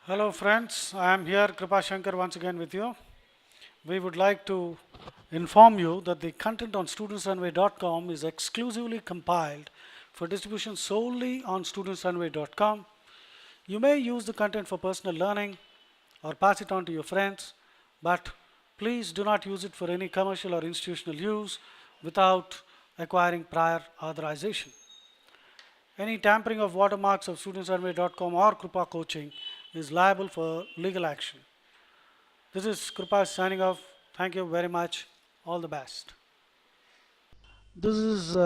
Hello friends, I am here Kripa Shankar once again with you. We would like to inform you that the content on studentsrunway.com is exclusively compiled for distribution solely on studentsrunway.com. You may use the content for personal learning or pass it on to your friends, but please do not use it for any commercial or institutional use without acquiring prior authorization. Any tampering of watermarks of studentsrunway.com or Krupa Coaching is liable for legal action. This is Krupa signing off. Thank you very much. All the best. This is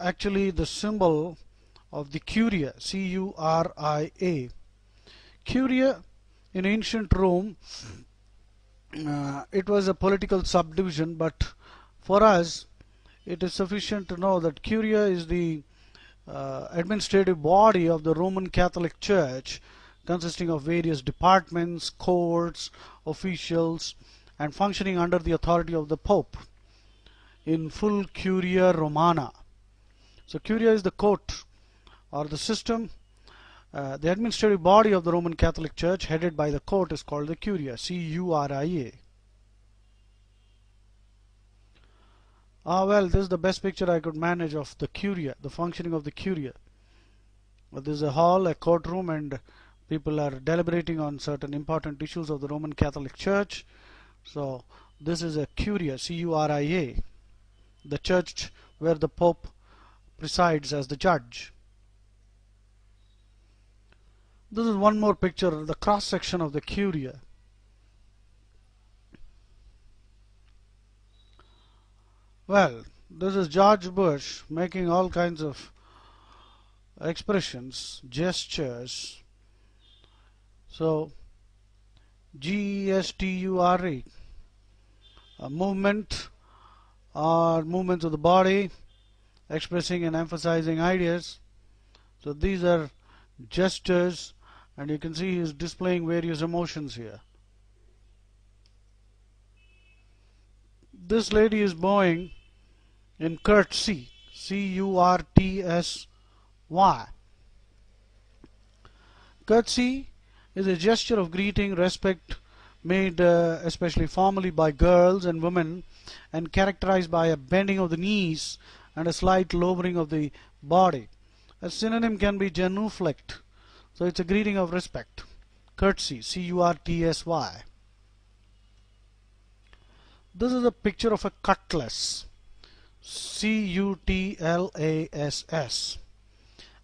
actually the symbol of the Curia, Curia. Curia in ancient Rome, it was a political subdivision, but for us, it is sufficient to know that Curia is the administrative body of the Roman Catholic Church, consisting of various departments, courts, officials, and functioning under the authority of the Pope in full Curia Romana. So Curia is the court or the system. The administrative body of the Roman Catholic Church headed by the court is called the Curia, Curia. Well, this is the best picture I could manage of the Curia, the functioning of the Curia. This is a hall, a courtroom, and people are deliberating on certain important issues of the Roman Catholic Church. So this is a Curia, Curia, the church where the Pope presides as the judge. This is one more picture, the cross section of the Curia. Well, this is George Bush making all kinds of expressions, gestures. So gesture, a movement or movements of the body expressing and emphasizing ideas. So these are gestures, and you can see he is displaying various emotions here. This lady is bowing in curtsy, Curtsy. Curtsy is a gesture of greeting, respect, made especially formally by girls and women, and characterized by a bending of the knees and a slight lowering of the body. A synonym can be genuflect, so it's a greeting of respect. Curtsy, Curtsy. This is a picture of a cutlass, Cutlass.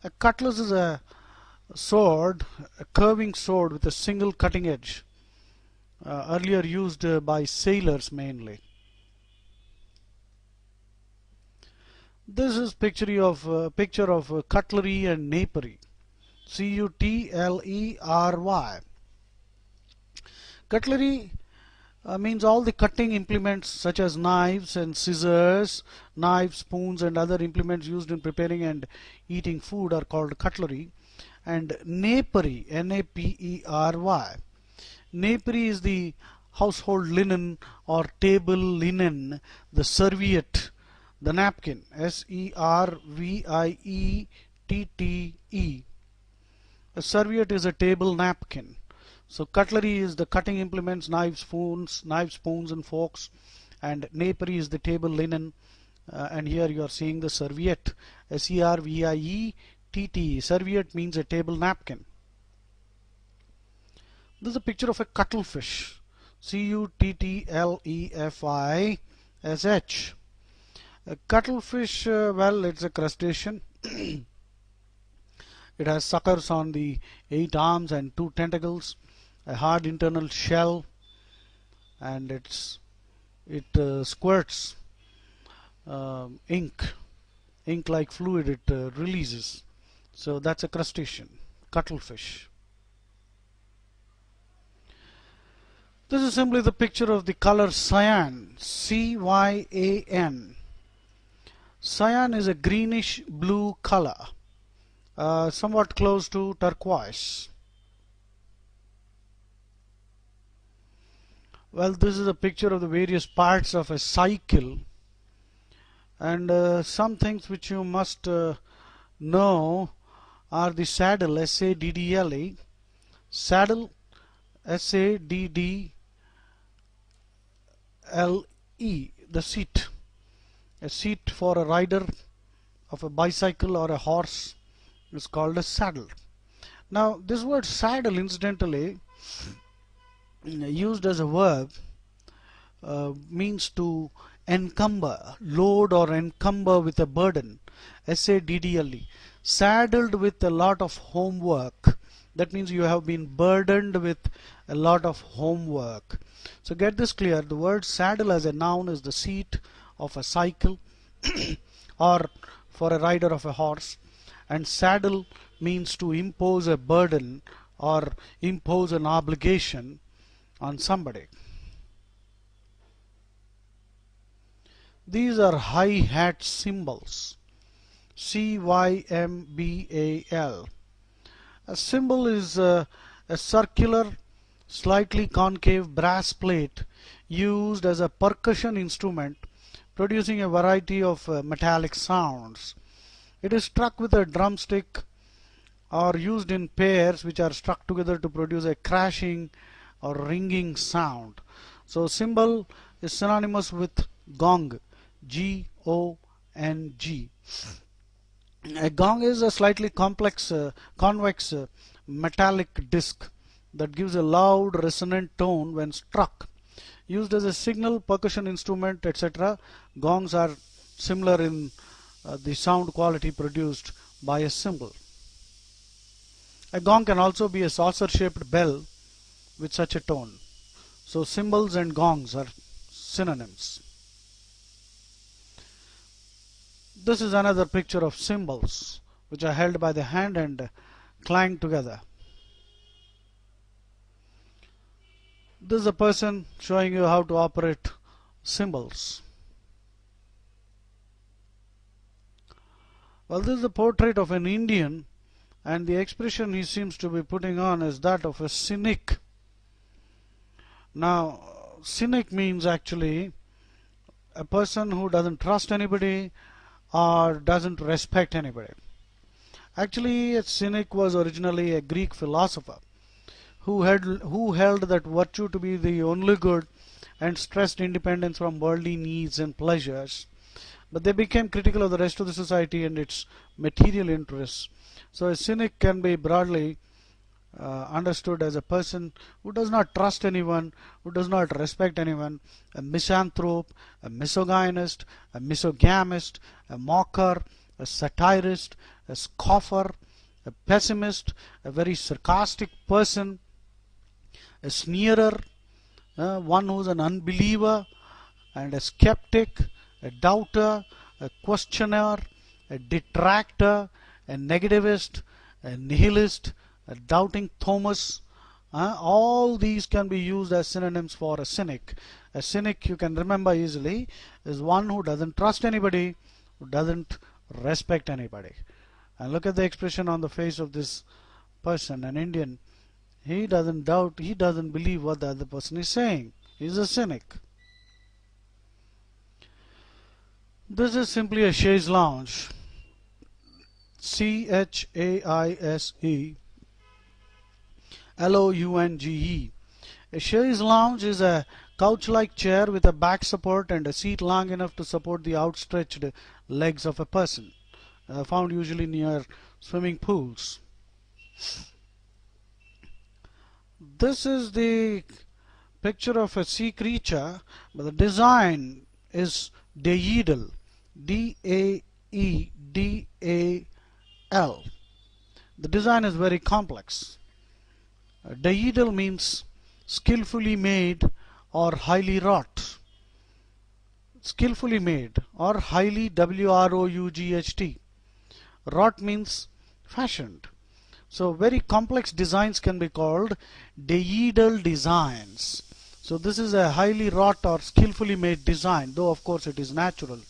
A cutlass is a sword, a curving sword with a single cutting edge, earlier used by sailors mainly. This is picture of cutlery and napery, Cutlery. Cutlery means all the cutting implements such as knives and scissors, knives, spoons, and other implements used in preparing and eating food are called cutlery. And napery, Napery. Napery is the household linen or table linen, the serviette, the napkin, Serviette. A serviette is a table napkin. So cutlery is the cutting implements, knives, spoons, and forks, and napery is the table linen. And here you are seeing the serviette, Serviette. Serviette means a table napkin. This is a picture of a cuttlefish, Cuttlefish. A cuttlefish, well, it's a crustacean. It has suckers on the 8 arms and 2 tentacles, a hard internal shell, and it squirts ink-like fluid it releases. So that's a crustacean, cuttlefish. This is simply the picture of the color cyan, Cyan. Cyan is a greenish blue color, somewhat close to turquoise. Well, this is a picture of the various parts of a cycle, and some things which you must know are the saddle, Saddle. Saddle S-A-D-D-L-E, the seat. A seat for a rider of a bicycle or a horse is called a saddle. Now, this word saddle, incidentally, used as a verb, means to encumber, load or encumber with a burden. S-A-D-D-L-E. Saddled with a lot of homework. That means you have been burdened with a lot of homework. So get this clear. The word saddle as a noun is the seat of a cycle or for a rider of a horse, and saddle means to impose a burden or impose an obligation on somebody. These are hi-hat cymbals. C-Y-M-B-A-L. A cymbal is a circular, slightly concave brass plate used as a percussion instrument, producing a variety of metallic sounds. It is struck with a drumstick or used in pairs which are struck together to produce a crashing or ringing sound. So cymbal is synonymous with gong, G-O-N-G. A gong is a slightly convex metallic disc that gives a loud resonant tone when struck. Used as a signal, percussion instrument, etc., gongs are similar in the sound quality produced by a cymbal. A gong can also be a saucer-shaped bell with such a tone. So cymbals and gongs are synonyms. This is another picture of cymbals which are held by the hand and clang together. This is a person showing you how to operate cymbals. Well, this is a portrait of an Indian, and the expression he seems to be putting on is that of a cynic. Now, cynic means actually a person who doesn't trust anybody or doesn't respect anybody. Actually, a cynic was originally a Greek philosopher who held that virtue to be the only good and stressed independence from worldly needs and pleasures. But they became critical of the rest of the society and its material interests. So a cynic can be broadly understood as a person who does not trust anyone, who does not respect anyone, a misanthrope, a misogynist, a misogamist, a mocker, a satirist, a scoffer, a pessimist, a very sarcastic person, a sneerer, one who is an unbeliever, and a skeptic, a doubter, a questioner, a detractor, a negativist, a nihilist, a doubting Thomas. All these can be used as synonyms for a cynic. A cynic, you can remember easily, is one who doesn't trust anybody, who doesn't respect anybody. And look at the expression on the face of this person, an Indian. He doesn't doubt, he doesn't believe what the other person is saying. He's a cynic. This is simply a chaise lounge. C-H-A-I-S-E L-O-U-N-G-E. A chaise lounge is a couch-like chair with a back support and a seat long enough to support the outstretched legs of a person, found usually near swimming pools. This is the picture of a sea creature, but the design is daedal, D-A-E-D-A-L. The design is very complex. Daedal means skillfully made or highly wrought. Skillfully made or highly, W-R-O-U-G-H-T. Wrought means fashioned. So very complex designs can be called daedal designs. So this is a highly wrought or skillfully made design, though of course it is natural.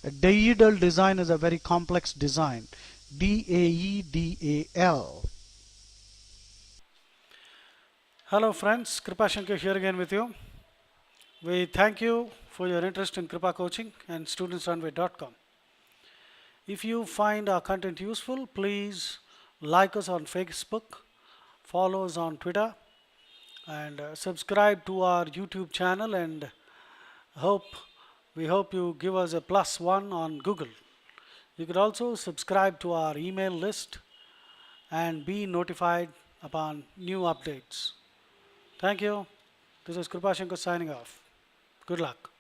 A daedal design is a very complex design. D-A-E-D-A-L. Hello friends, Kripa Shankar here again with you. We thank you for your interest in Kripa Coaching and studentsrunway.com. If you find our content useful, please like us on Facebook, follow us on Twitter, and subscribe to our YouTube channel, and we hope you give us a +1 on Google. You could also subscribe to our email list and be notified upon new updates. Thank you. This is Krupashankar signing off. Good luck.